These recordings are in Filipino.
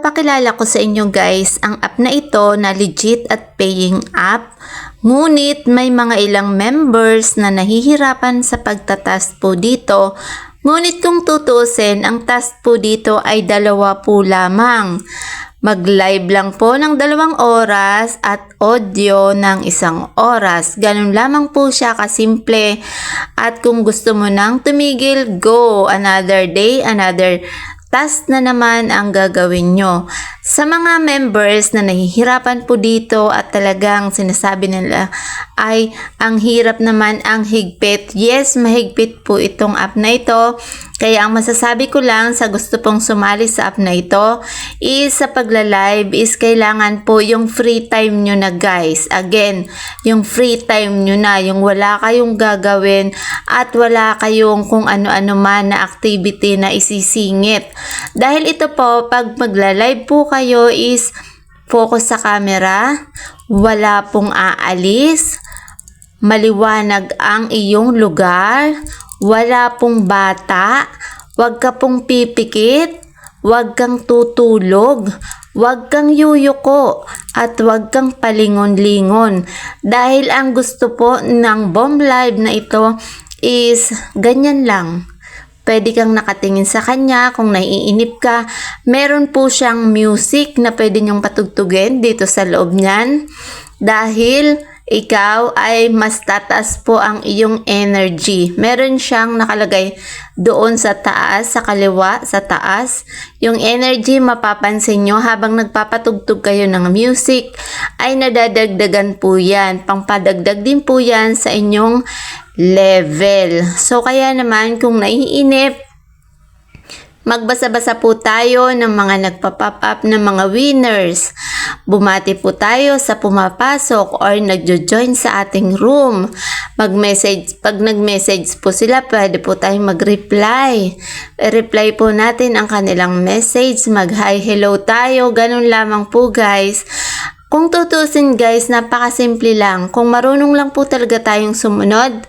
Ipapakilala ko sa inyo guys ang app na ito na legit at paying app. Ngunit may mga ilang members na nahihirapan sa pagtatask po dito. Ngunit kung tutusin, ang task po dito ay 2 po lamang. Mag-live lang po ng 2 oras at audio ng 1 oras. Ganun lamang po siya kasimple. At kung gusto mo nang tumigil, go! Another day, another task na naman ang gagawin nyo. Sa mga members na nahihirapan po dito at talagang sinasabi nila ay ang hirap naman, ang higpit. Yes, mahigpit po itong app na ito. Kaya ang masasabi ko lang sa gusto pong sumali sa app na ito is sa pagla-live is kailangan po yung free time nyo na guys. Again, yung free time nyo na, yung wala kayong gagawin at wala kayong kung ano-ano man na activity na isisingit. Dahil ito po, pag magla-live po kayo is focus sa camera, wala pong aalis, maliwanag ang iyong lugar, wala pong bata, wag ka pong pipikit, wag kang tutulog, wag kang yuyuko, at wag kang palingon-lingon. Dahil ang gusto po ng Bomb Live na ito is ganyan lang. Pwede kang nakatingin sa kanya kung naiinip ka. Meron po siyang music na pwede niyong patugtugin dito sa loob niyan. Dahil ikaw ay mas tataas po ang iyong energy. Meron siyang nakalagay doon sa taas, sa kaliwa, sa taas. Yung energy mapapansin nyo habang nagpapatugtog kayo ng music ay nadadagdagan po yan. Pangpadagdag din po yan sa inyong level. So kaya naman kung naiinip, magbasa-basa po tayo ng mga nagpa-pop up ng mga winners. Bumati po tayo sa pumapasok or nagjo-join sa ating room. Mag-message, pag nag-message po sila, pwede po tayong mag-reply. Reply po natin ang kanilang message. Mag-hi, hello tayo. Ganun lamang po guys. Kung tutusin guys, napakasimple lang. Kung marunong lang po talaga tayong sumunod,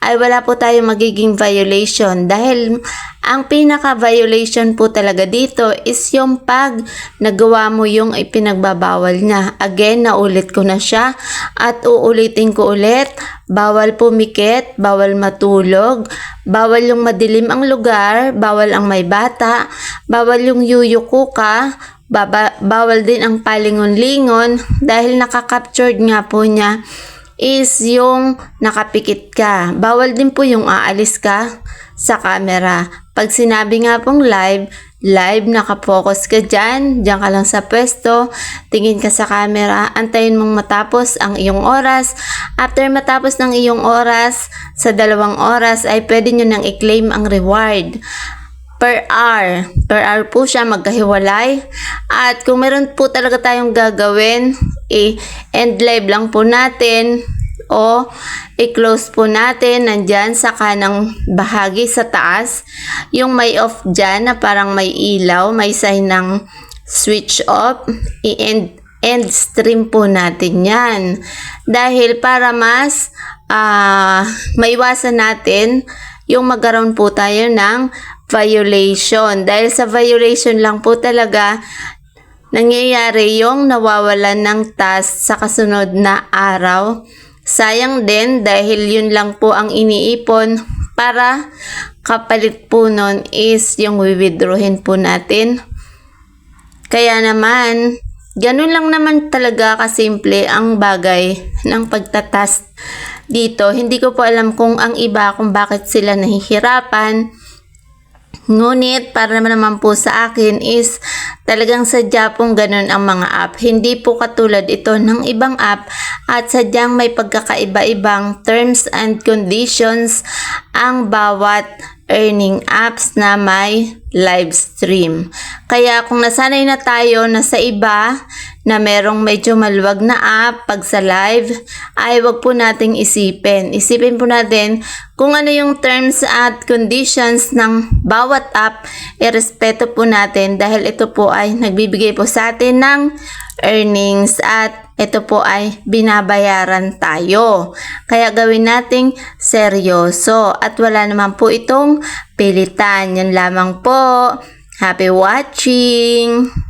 ay wala po tayong magiging violation. Dahil ang pinaka-violation po talaga dito is yung pag nagawa mo yung ipinagbabawal niya. Again, naulit ko na siya at uulitin ko ulit. Bawal pumikit, bawal matulog, bawal yung madilim ang lugar, bawal ang may bata, bawal yung yuyuko ka, bawal din ang palingon-lingon dahil nakaka-captured nga po niya is yung nakapikit ka. Bawal din po yung aalis ka sa camera. Pag sinabi nga pong live, nakapokus ka dyan ka lang sa pwesto, tingin ka sa camera, antayin mong matapos ang iyong oras. After matapos ng iyong oras, sa 2 oras ay pwede nyo nang i-claim ang reward. Per hour po siya magkahiwalay. At kung meron po talaga tayong gagawin, end live lang po natin o i-close po natin nandyan sa kanang bahagi sa taas. Yung may off dyan na parang may ilaw, may sign ng switch off, end stream po natin yan. Dahil para mas maiwasan natin yung magkaroon po tayo ng violation. Dahil sa violation lang po talaga nangyayari yung nawawalan ng task sa kasunod na araw. Sayang din dahil yun lang po ang iniipon para kapalit po nun is yung withdrawin po natin. Kaya naman, ganun lang naman talaga kasimple ang bagay ng pagtatask dito. Hindi ko po alam kung ang iba kung bakit sila nahihirapan. Ngunit para naman po sa akin is talagang sadya pong ganun ang mga app. Hindi po katulad ito ng ibang app at sadyang may pagkakaiba-ibang terms and conditions ang bawat earning apps na may live stream. Kaya kung nasanay na tayo na sa iba na merong medyo maluwag na app pag sa live, ay wag po nating isipin. Isipin po natin kung ano yung terms at conditions ng bawat app, irespeto po natin dahil ito po ay nagbibigay po sa atin ng earnings at ito po ay binabayaran tayo. Kaya gawin nating seryoso at wala naman po itong pilitan. Yan lamang po. Happy watching!